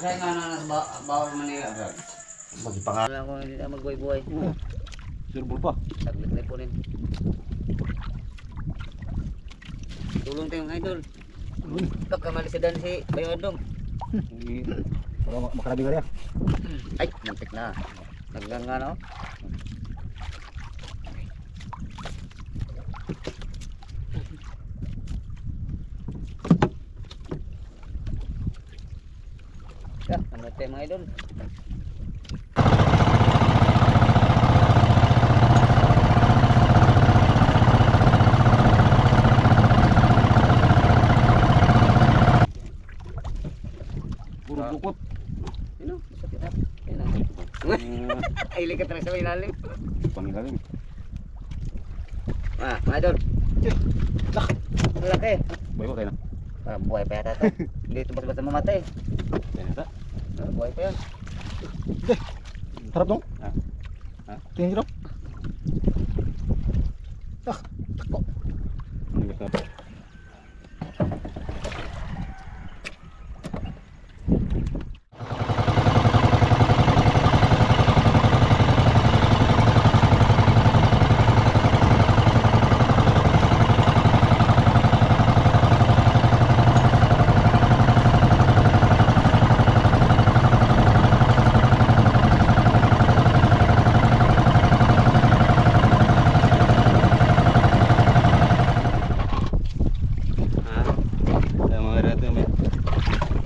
Kasi nga na bawal Manila bro. Magpangalan ko hindi na magbuhay-buhay. Surbol pa. Saglit na po rin. Tulong tayo mga idol. Pagkamalisadan si Bayo Adong. Para makarabi ka rin. Ay, muntik na. Nagganga na ako. Ano tayo mga idol? Puro bukot. Ano? Sakit na. Ay, likat na sa ilalim. Pangilalim. Mga idol. Malaki. Bayo tayo na. Buhay pa yata ito. Hindi ito basta mamatay. Tayo na ta. Buhay pa yan. Harap dong. Tingin dong. Ingat na.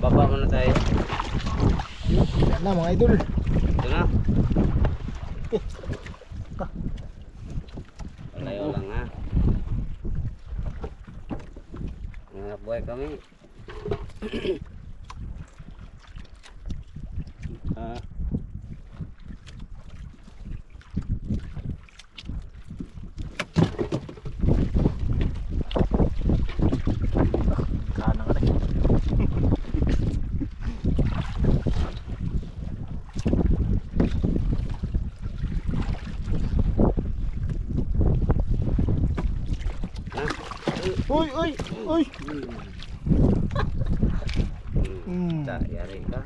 Baba muna tayo. Yan na mga idol. Ito na. Malayo lang ha. Mga buhay kami. Kanang ka na. Uy, uy, uy. Yari ka.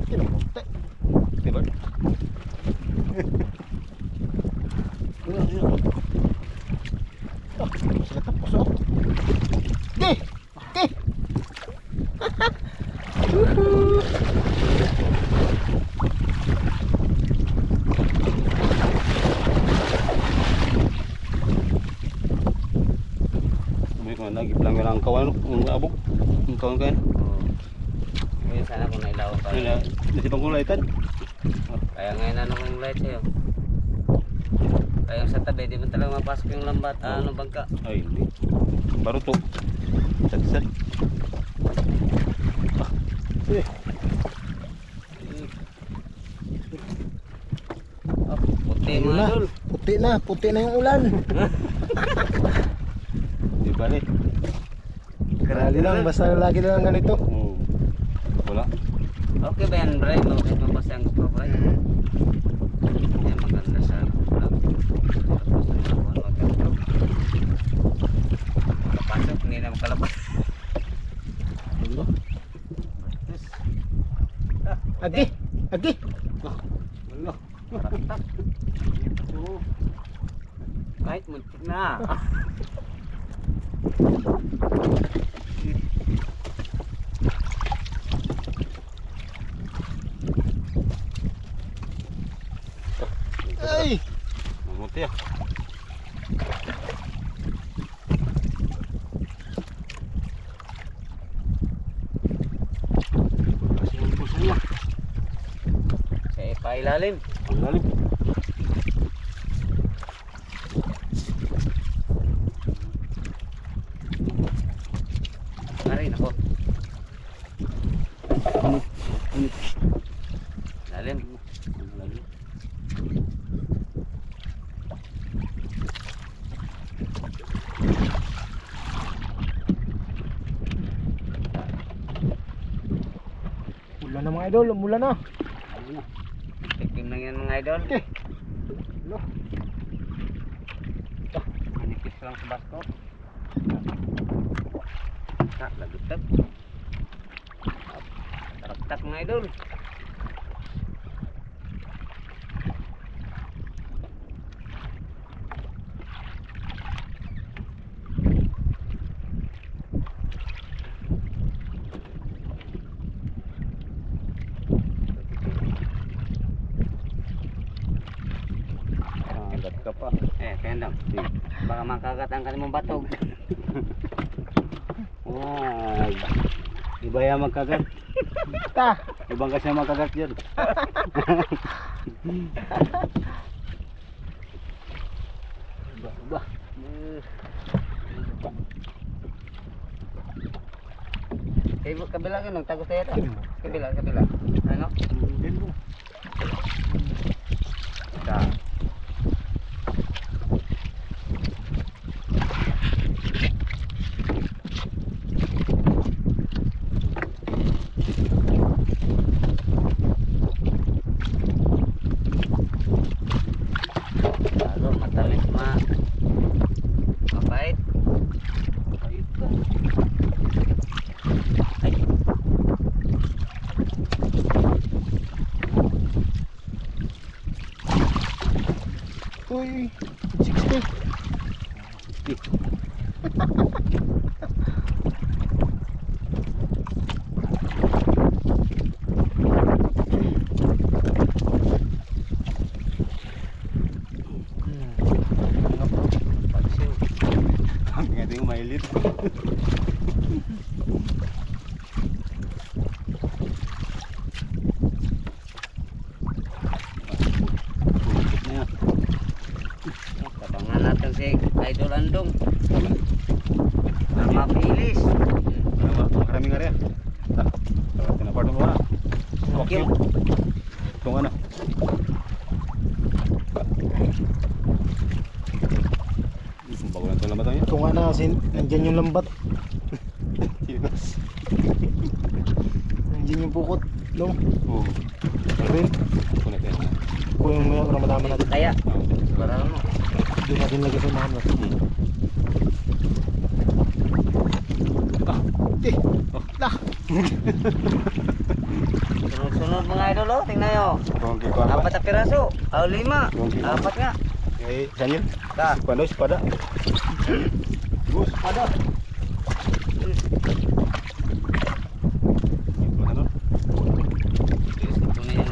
Kinamunte. Diba? Sila tapos oh. Okay. Okay. Lagi lang ang kawan ng abok. Ang kawan kan. Ngayon sana kung nailawan tayo. Nasi pangkulay tan. Kaya ngayon anong light sa'yo? Kaya sa tabi, di man talaga mapasok yung lambat. Ano bangka? Ay hindi. Baru to. Sat. Eh. Puti Ayun mga na. idol. Puti na yung ulan. Di balik. Lagi lang, basta lagi lang ganito. Wala. Okay ba yan, Bray? Okay pa ba siyang GoPro, Bray? Yan, maganda sa vlog. Tapos na ako mag-GoPro. Kapasok, hindi na makalabas. Agi! Agi! Wala. Maratak. Kahit muntik na. Ay! Mamuti ah. Kasi yung puso niya. Sa ipailalim. Ang lalim. Marin ako. Lalim. Ang lalim. Ulan na mga idol, umulan na. Tignan lang yan mga idol. Okay. lang sa basko. Tak, lagutap. Tarak-tak mga idol. Angkat ka pa. Kendang. Baka makagat ang kanimong batog. Wag. Iba yan magkagat. Ta. Ibang kasi magkagat yan. Bah. Kabila ka nung tago tayo ito. Kabila. Ano? Ta. Bago matamis mapait. Pait ba? Ay. Uy, 60. Pagsiw. Kami nga din mailit. Tabangan natin si Idol Andong. Mapilis. Maraming area. Tinapart mo na. Okay. Ito nga na. Bago lang ito lambat niya. Ito nga na kasi nandyan yung lambat. Tigas. Nandyan yung bukot. Long. Oo. Green. Kunin tayo na. Kung yung mga ramadama natin. Kaya. Barang mo. Doon natin lagi sa mga. Lah. Sunod-sunod mga idol oh. Tingnan nyo. Kung kiko apa? 4 na piraso. 5. Okay. 4 nga. Eh, Daniel. Ta. Kuano espada? Bus, espada. Ano? Ito na yan.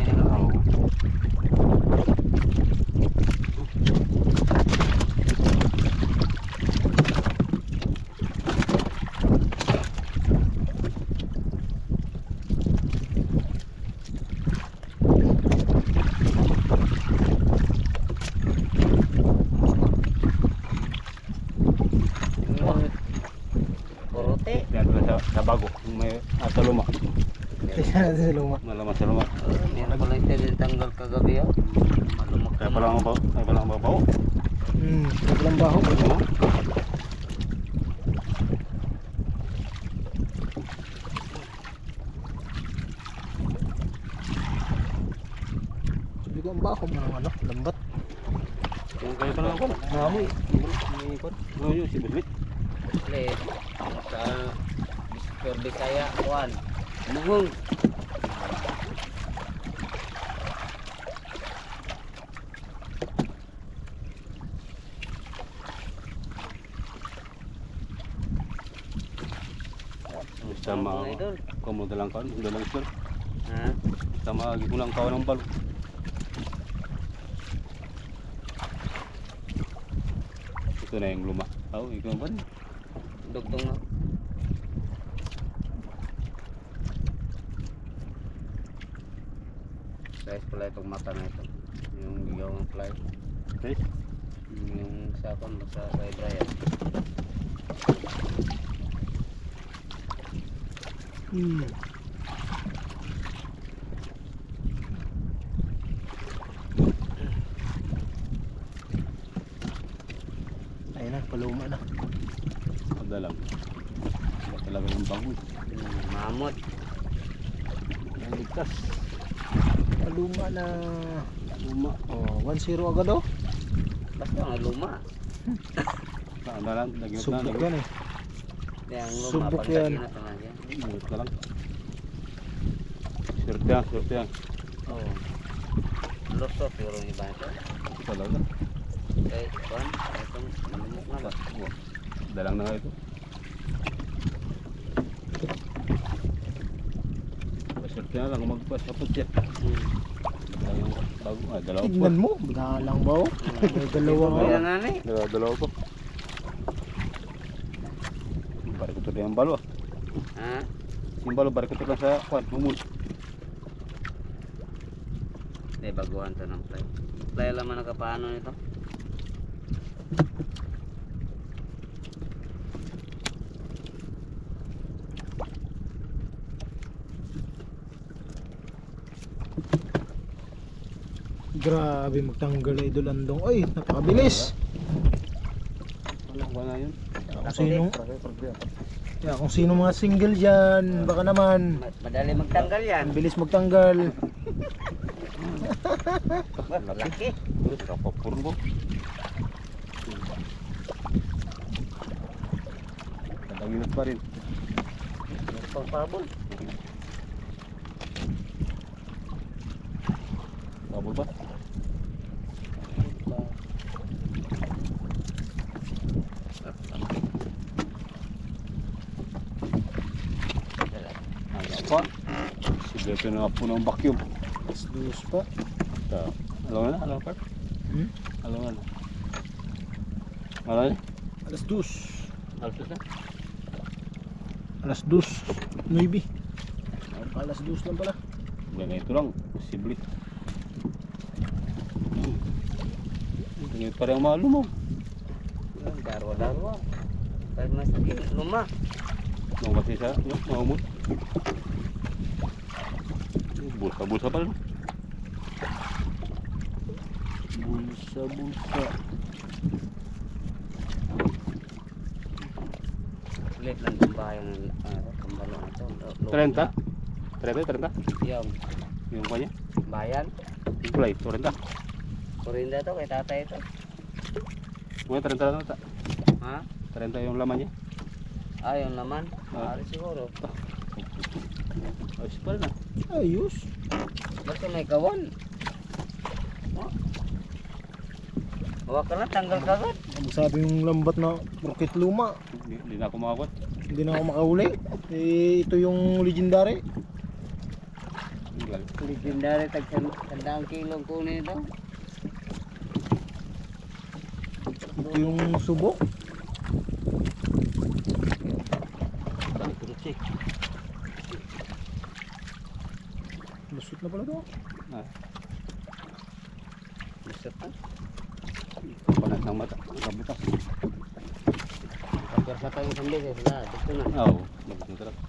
Porote. Yan sa bago. May asa luma. Tingnan natin sa luma. Malaman sa luma. Yan pala ito ditanggal kagabi oh. Malumak Kaya pala ang bawo. Kaya pala ang bawo. Walang baho. Ano? Hindi ko ang baho mo ng ano, lambat. Kung kaya pala ako. Namoy. May ikot. Ano yun? Si Bisbit? Ulit. Sa Bisaya 1. Muhong. Sama Mga idol. kamu dalang kawan, dalang istor. Ha? Sama lagi kulang kawan ng balo. Ito na yung luma. Oh, ikaw ba? Dugtong no. Size pala itong mata na ito. Yung gigawang fly. Guys, Yung sakon sa kay Brian. Ayun na, paluma na. pagdalang. Ba talaga yung bagoy. Mamot. Ang ligtas. Paluma na. Luma. Oh, 1-0 agad oh. Basta nga luma. Ano lang, lagi na Subok yan eh. Yang luma Subok pag yan. lagi na tengah yan. Minut na lang. Surte yan. Oh. Lusot yung iba ito. Talaga. Kaya kuan, itong manumok na ba? Dalang na nga ito. Surte na lang magpasapot siya. Dalawa po. Tignan mo, galang ba oh? May dalawa nga. Kaya nga ni. Dalawa po. Balik ko ito yung balo. Ha? Yung balo, balik ko ito lang sa kwan, humul. Eh, baguhan to ng play. Play lang man nakapaano nito. Grabe magtanggal idol andong. Oy, napakabilis. Wala yun. Kung sino mga single dyan, baka naman. Madali magtanggal yan. Ang bilis magtanggal. Bah, laki. Terus kapapurun po. Kadang pa rin. Pagpabol. Pabol ba? Apa? Sudah kena apa ng vacuum. Dus pa. Alam na, Park? Alam na. Alam na? Alas dus. Alas na? Alas dus. 9. Alas dus lang pala. Yan ito lang, posible. Tingin pa rin ang mga lumaw. Darwa-darwa. Kahit mas luma. Mau masih sa, mau umut. Bulsa-bulsa pa rin. Bulsa-bulsa. Ulit lang yung bahay ng kambalo na ito. 30? 30? Yung kanya? Bayan. Yung kulay, 30. Kurinda to kay tatay ito. Muna 30 lang ata. Ha? 30 yung laman niya. Yung naman. Ari siguro. Ayos pa rin ah. Ayos. Basta may kawan. Huwag ka na, tanggal kagad. Ang sabi yung lambat na rocket luma. Hindi na ako makakot. Hindi na ako makahuli. Eh, ito yung legendary. Legendary tagsandaang kilong kunin ito. Ito yung subok. Lusot na pala to. Lusot na. Panas ng mata. Kabutas. Pagkarsa tayo sandi sa sila. Dito na. Oo. Ito talaga.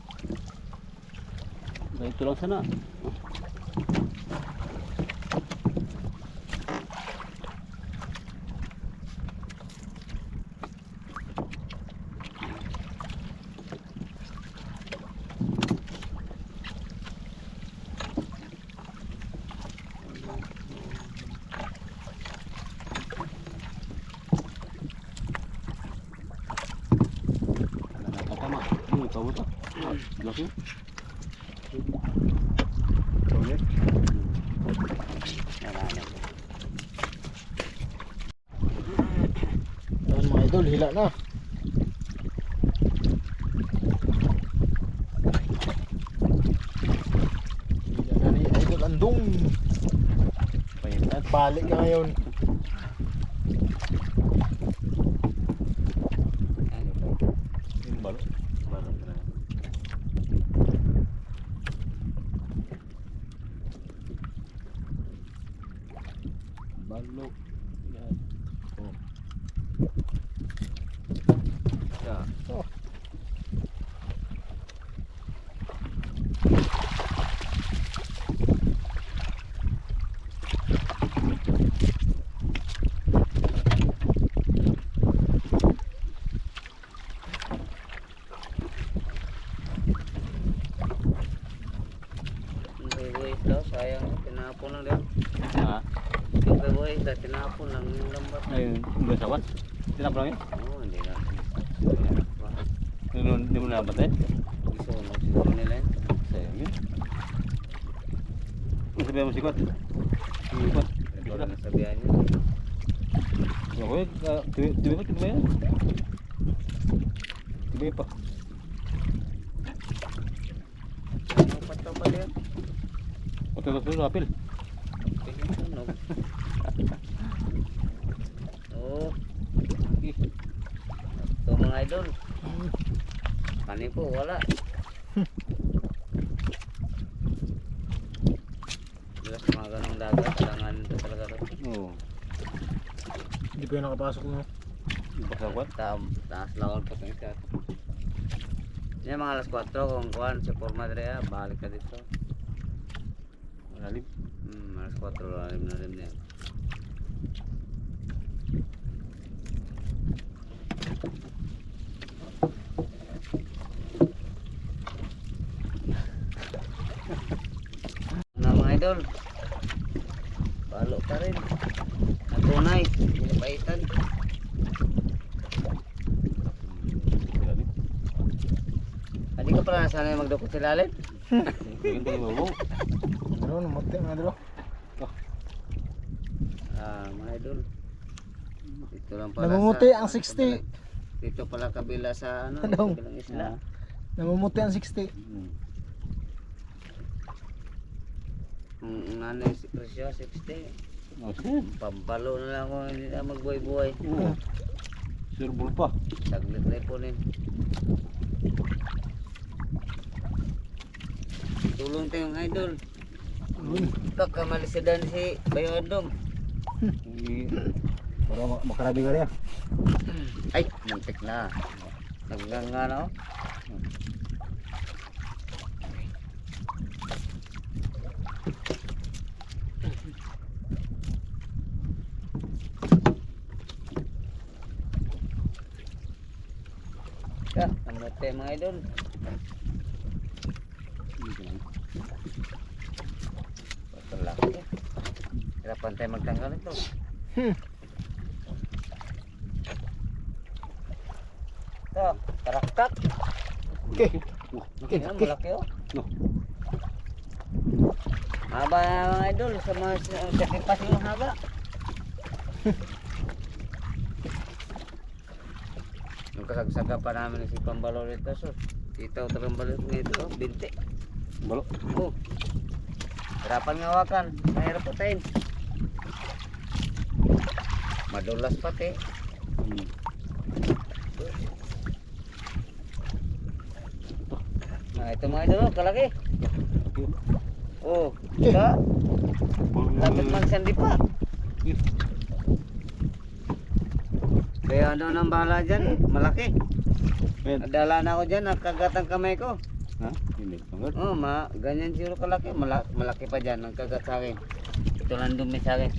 Ito lang sana. Tahu tak? Lagi? Tahu ya? Ayan mga idol, hila na. Hila na ni idol andong. At balik ka ngayon. Ini baru. Balok. Yan. Oh. Ya. Oh. Sayang, pinapon na din. Ah. Yung kay boy, dati tinapon lang yung lambat. Ayun, hindi sawan. Tinapon lang yun. Oo, hindi na. Hindi mo nabatay. Gusto ko siguro nila yun. Sayang yun. Ang sabihan mo sikot. Sikot. Ito lang nasabihan niya. Ako yun, tibi pa yan. Tibi pa. Ano pa ito pala yun? Pagkakasulo, apil. Piling sunog. Oo. Ito mga idol. Kani po, wala. Bilas mga ganong dagat, kailangan ito talaga ito. Oo. Hindi pa yun nakapasok mo. Pasawat. Taas lawal po ito isa. Yan mga alas 4 kung kuhan si Pormadre, balik ka dito. Malalim. Alas 4 lalim na rin yan. Na mga idol, balo pa rin. Natunay, pinapaitan. Malalim. Hindi ka pala nasanay magdukot sa lalim? Ganito yung mabong. Ano, namuti mga dalo. Mga idol. Dito lang pala Namumuti sa- ang 60. Dito pala kabila sa ano, Anong? kabilang isla. Namumuti ang 60. Ano yung presyo, 60. Oh, sige. Pampalo na lang kung hindi na magbuhay-buhay. Oo. Surbol pa. Saglit na ipunin. Tulong tayong idol. Baka malisidan si Bayo Adong. Para makarabi ka rin. Ay, muntik na. Nagganga na oh. Namote mga idol. Patulak. Hirapan tayo magtanggal ito. Ito, taraktak. Okay. Yan, malaki oh. No. Haba na mga idol, sa mga sakipas yung haba. Yung kasagsaga pa namin si Pambalo rito, so kita ko Pambalo nito, binti. Balo. Oh. Hirapan nga hawakan, mahirap patayin. Madulas pati. Nah, ito mga idol, kalaki. Oh, kita. Lapit magsandi pa. Kaya ano nang bahala dyan, malaki. Nadala na ako dyan, nakagat ang kamay ko. Ha? Hindi. Tanggal. Oh, ganyan siguro kalaki. Malaki pa dyan, nagkagat sa akin. Ito lang dumi sa akin.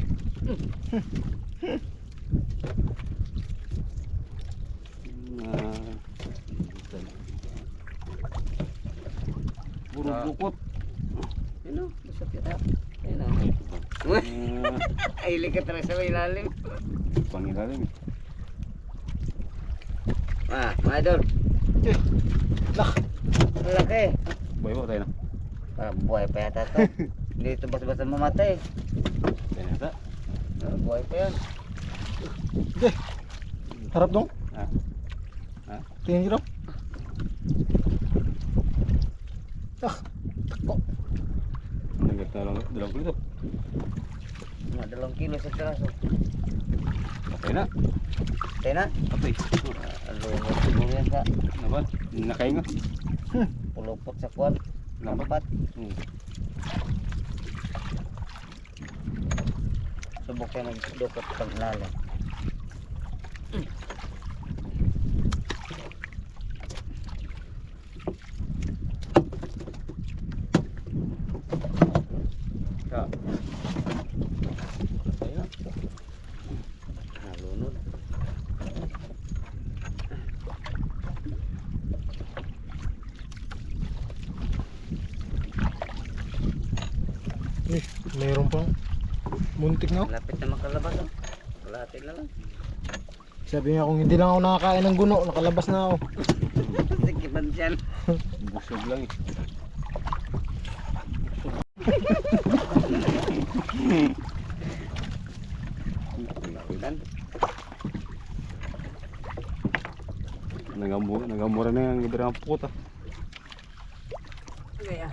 Puro bukot. Ano? Gusto kita. Ano? Ay, likat talaga sa ilalim. Pangilalim. Mga idol. Malaki. Boy mo tayo na. Parang buhay pa yata to. Hindi ito basta-basta mamatay. Tayo na ta. Buhay pa yan. Harap dong. Ha? Ha? Tingin nyo dong. Takbo. Nagkat na dalawang kulit. Mga 2 kilo sa piraso. Patay na. Tayo na. Patay. Alunod siguro yan sa Nabat. Nakain nga. pulupot sa kwan. Lampat. Subok tayo magdukot pag lalim. Ka. Patay na. Nalunod. Mayroon pang Muntik na. Lapit na makalabas oh. Kalahati na lang. Sabi niya kung hindi lang ako nakakain ng guno, nakalabas na ako. Sikipan siyan. Busog lang eh. Lapitan. Nagamura na yung gabirang puta. Kaya.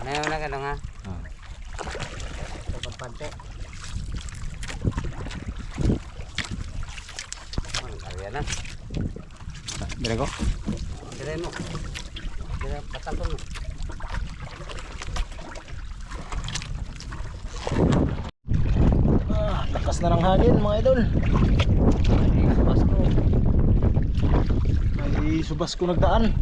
Ano na ka nga? Ah. Ito pagpante. Ano kaya na? Dire ko? Dire mo. Dire patakon mo. Lakas na ng hangin mga idol. Ay, subas ko. May subas ko nagdaan.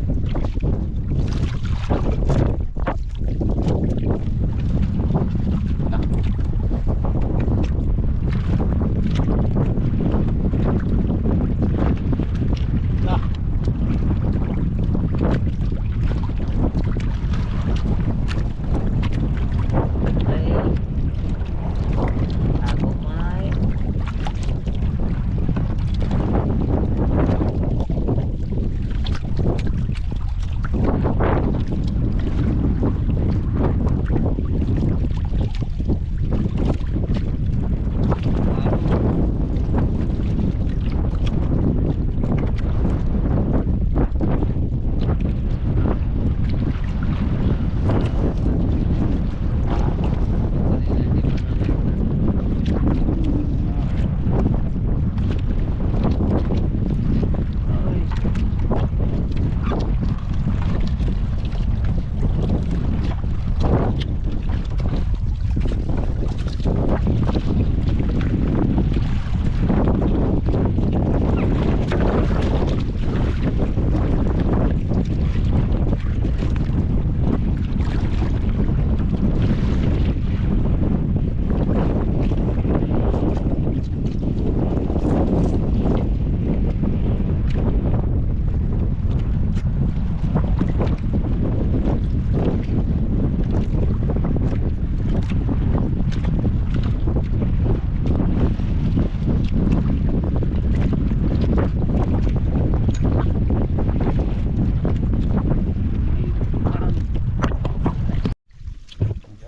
Ay. Ako pa ay.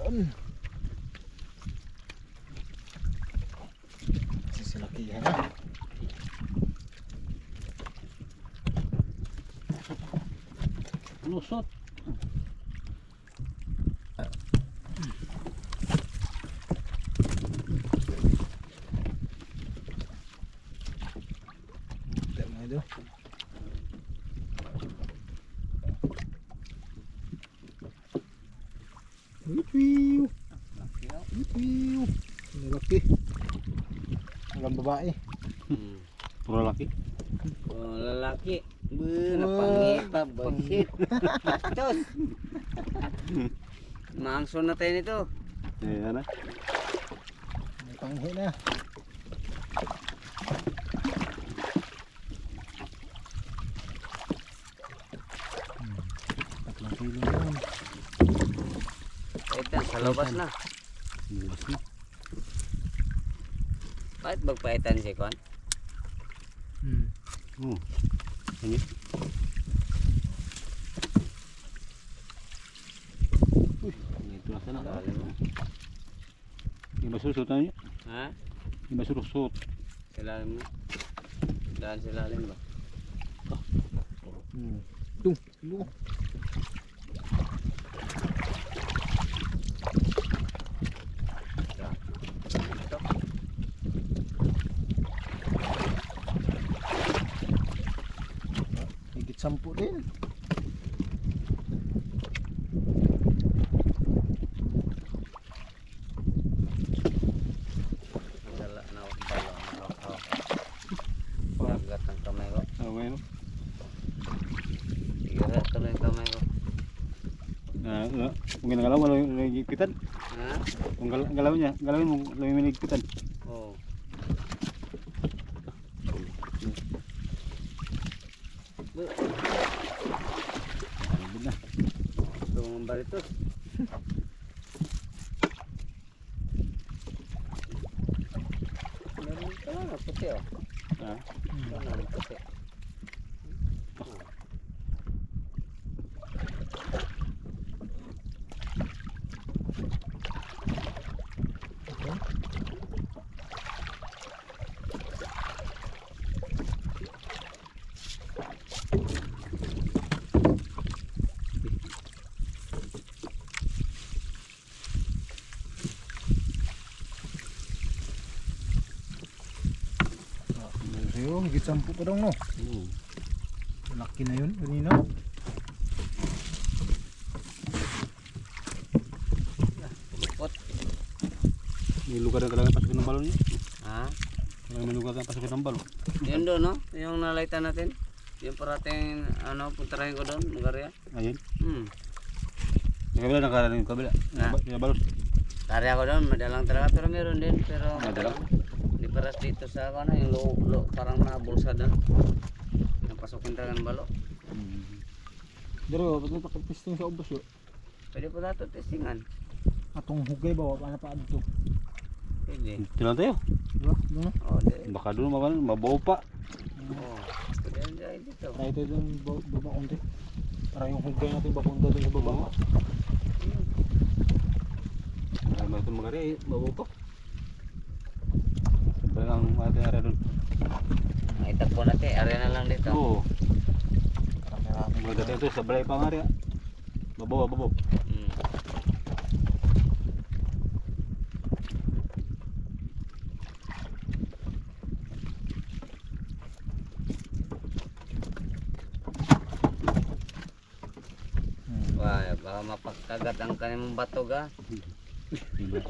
Yun. Sisilakihan na. Lusot. Ito mga idol. Witwiw. Witwiw. Nalaki. Hanggang babae. Puro laki. Oh, lalaki. Napangipa, bullshit. Tos. Mangso na tayo nito. Ayan na. May panghi na. Tatlong kilo na yun. Ito, sa labas na. Buwas na. Bakit magpaitan si Kwan? Oh. Ini. Ito na sana. Lalim mo. Yung masusot na niya. Ha? Yung masusot. Silalim mo. Daan silalim ba? Tung, kilo. Higit 10 din. Dala na ako pala. Pagat ang kamay ko. Ah, bueno. Tigira tuloy yung kamay ko. Kung ginagalaw mo, nagigpitan. Ha? Kung galawin mo, nagigpitan. Oo. Alibid na. Gusto mong baritos? puti oh. Ha? Ano puti. Ayun, higit 10 pa daw no. Malaki na yun kanina. Lupot. May lugar na kailangan pasukin ng balon niya. Ha? May lugar na pasukin ng balon. Yun doon no? Yung nalaitan natin. Yung parating ano, puntarahin ko doon, Magarya. Ayun. Hmm. Yung kabila nakarating yung kabila. Ha? Yung balon. Tari ako doon, madalang talaga pero meron din. Pero Madalang? Hindi paras dito sa ano, yung parang nabulsa doon. Napasukin talaga ng balo. Pero ba't nakapisting sa ubos yun? Pwede po nato testingan. Atong hugay ba? Wala pa dito. Pwede. Ito lang tayo. Diba? Doon na. Oo, di. Baka doon mabaw pa. Oo. Pwede rin dyan dito. Try tayo doon baba konti. Para yung hugay natin bakunda doon sa baba. Marami ito magari, mabaw pa. Siyempre lang ating area doon. Itagpo natin, area na lang dito. Oo. Marami. Maganda ito sa balay pang area. Mabaw, mabaw. Hmm. Wah, baka mapagkagat ang kanyang batog ah.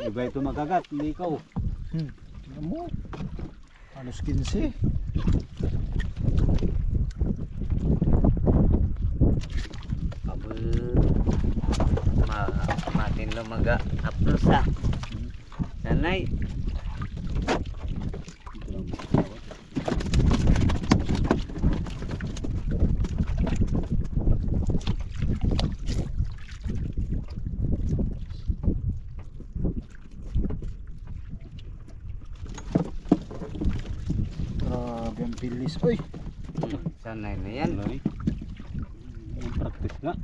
Iba ito magagat, hindi ikaw. Tingnan mo. Halos 15. Kabul. Matin lumaga. Aplos ah. Sanay. Grabe ang bilis. Uy! Sanay na yan. Yan. Yung practice nga.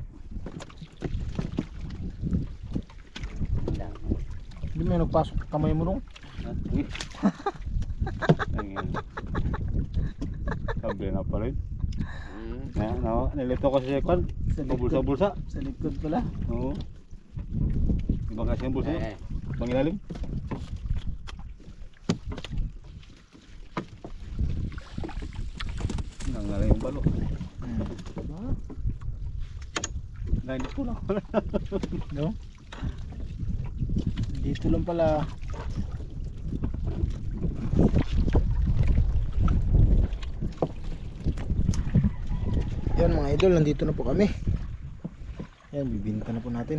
Hindi mo yung nagpasok kamay mo nung. Ayan. Sabi na pa rin. Hmm. Nilito ko sa kwan. Bulsa-bulsa. Sa likod pala. Oo. Ibang kasi yung bulsa yun. Eh, Ibang ilalim. Nangalay yung balo. Ganit ko lang. No? Dito lang pala. Yan mga idol, nandito na po kami. Yan, bibinta na po natin.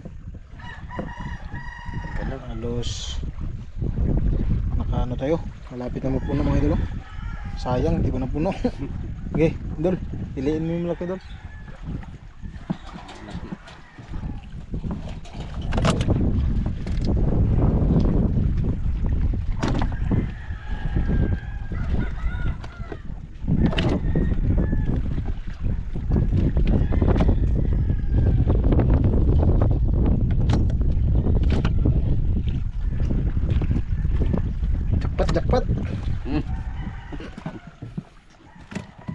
Halos nakaano tayo. Malapit na mapuno mga idol. Sayang, di ba napuno? Okay, idol. Piliin mo yung malaki idol. Jackpot.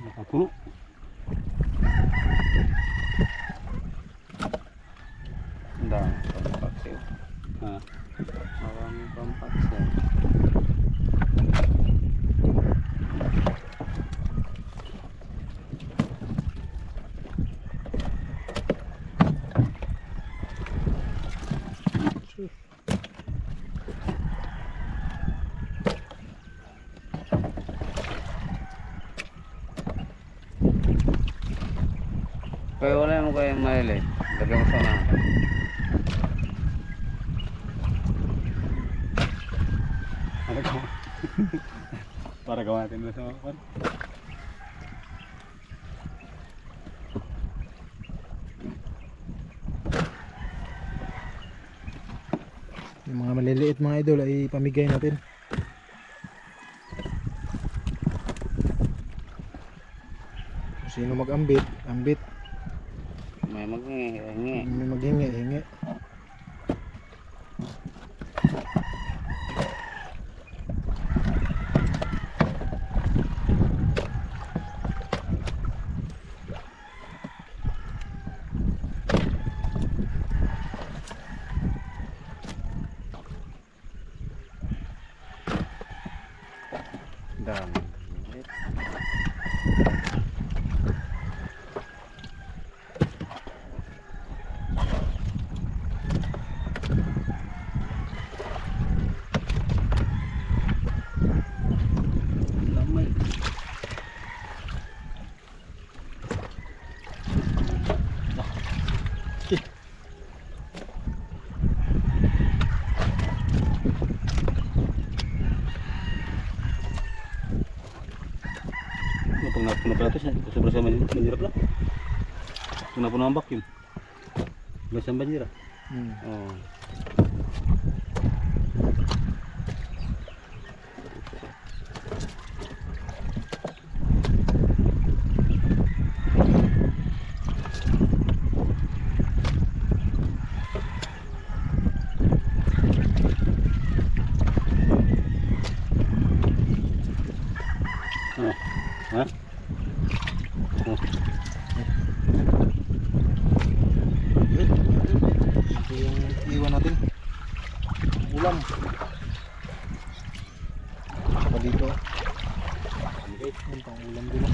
Nakapuno. ang dami pampaksiw. Ha. Maraming pampaksiw. Kaya wala mo kayong maili. Lagyan mo sa mga. Ano ka? Para gawa natin doon sa kwan. Yung mga maliliit mga idol ay pamigay natin. Sino mag-ambit? Ambit. May maghingi. May maghingi, hingi. Dami. Lamay. Pag napuno pala ito, sobrang sa manirap lang. Kung napuno ang vacuum. Basta ang banjira. Oh. Ha? Oh. Ito yung iwan natin. Ulam. Saka dito. Yung pang ulam dito.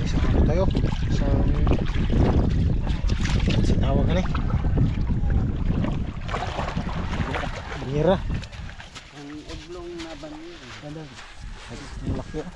Isang ano tayo? Isang tawag ka na eh. Bira. Ang oblong na banyo. Ano? Ang laki ah.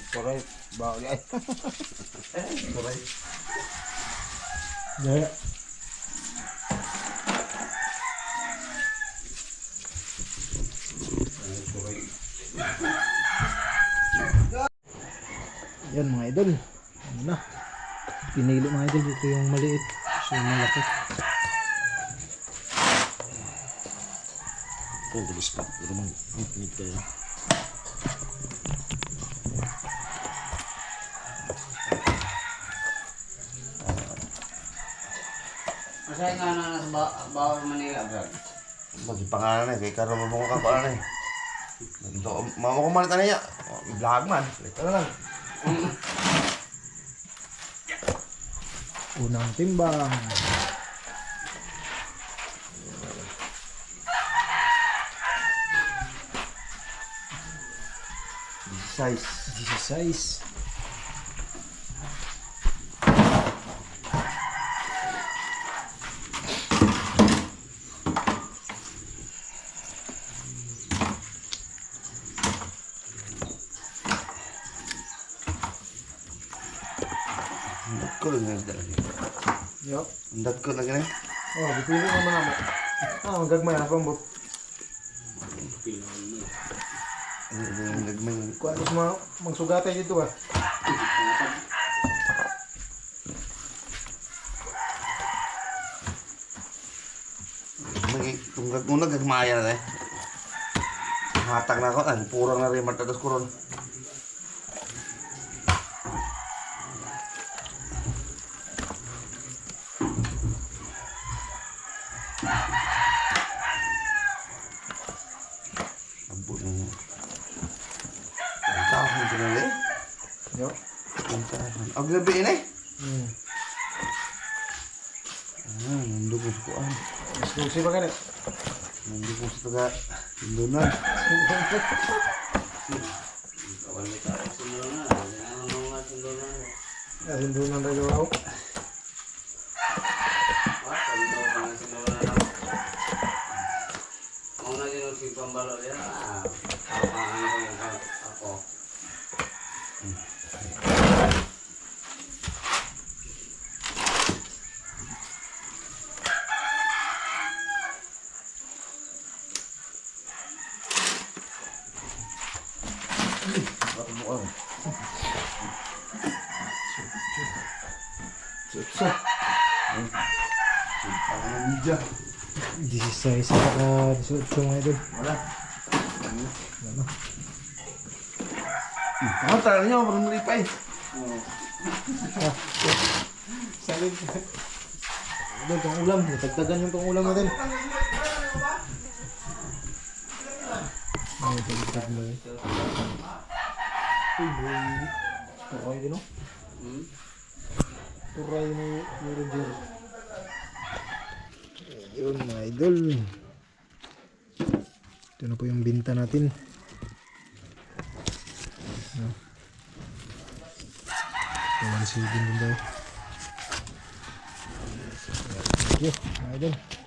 Koray, bawal ay. Koray. Gaya. Yan mga idol. Ano na? Pinili mga idol dito yung maliit. So yung malaki. Oh, bilis pa. Pero man, ang pinit kayo. Masaya nga na sa bawal Manila, bro. Bagi pangalan eh, kay karon mo ka pa eh. Dito, mama ko malita niya. I-vlog man. Ito na lang. Unang timbang. Size. 16. Ko lang nga dala. Yup. Undat ko lagi na. Oh, dipili naman ako. Ah, magagmay na pambot. Ang nagmay. Kuha mo mga magsugatay dito ah. Tunggag mo na gagmaya na eh. Hatag na ako, purang na rin matatas ko ron. Abo na yun. Ang tahon ko na rin. Yup. Ang tahon. Ang gabi na eh. Nandugos ko ah. Exclusive pa ganit. Nandugos ko taga. Tundunan. Kawan mo tayo sindunan. Ano nga sindunan? Sindunan tayo ako. Sindunan sindunan. Mau na din si pambalo dia. Apa ang ako Ang media. 16 saka 18 mga idol. Wala. Ano? Ang tagal niyo, marunong pa eh. Salit. Idol, pang ulam. Natagdagan yung pang ulam natin. Ay, tagdag mo eh. Uy, boy. Turay din, no? Turay mo yung Roger. Yun, mga idol. Ito na po yung binta natin. Kawan 7 din daw. Thank you, mga idol.